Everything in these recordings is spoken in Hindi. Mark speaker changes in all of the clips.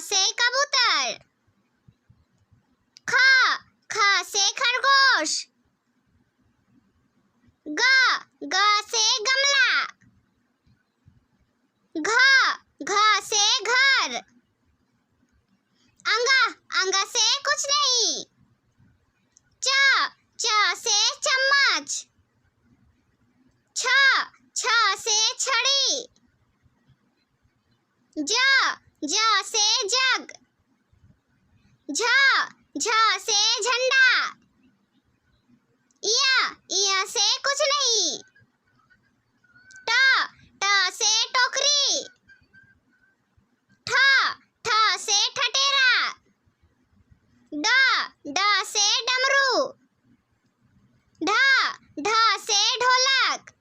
Speaker 1: से कबूतर। ख से खरगोश। ग से गमला। घ से घर। अंग से कुछ नहीं। च से चम्मच। छ से छड़ी। ज से जग। झ से झंडा। य से कुछ नहीं। ट से टोकरी। ठ से ठठेरा। ड से डमरू। ढ से ढोलक।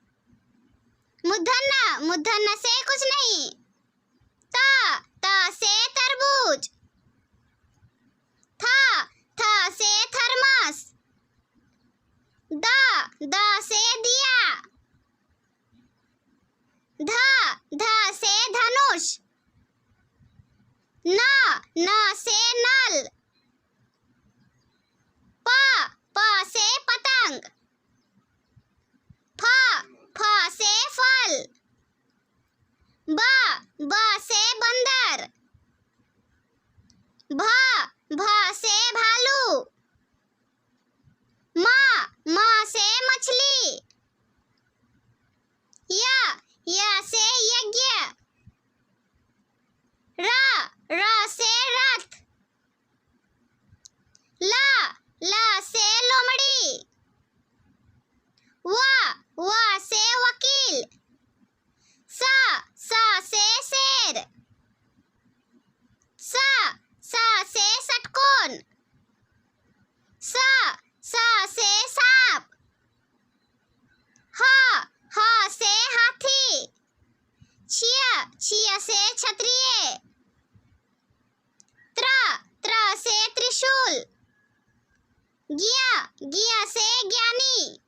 Speaker 1: मूर्धन्य से कुछ नहीं। त से तरबूज। थ से थर्मस। द से दिया। ध से धनुष। न से नल। प से पतंग। फ से फल। ब से बंदर। भ से भालू। म से मछली। य से यज्ञ। र से रथ। ल से लोमड़ी। व से वकील। स से शेर। स से षटकोण। स से सांप। ह से हाथी। छिय से क्षत्रिय। त्र से त्रिशूल। ज्ञ से ज्ञानी।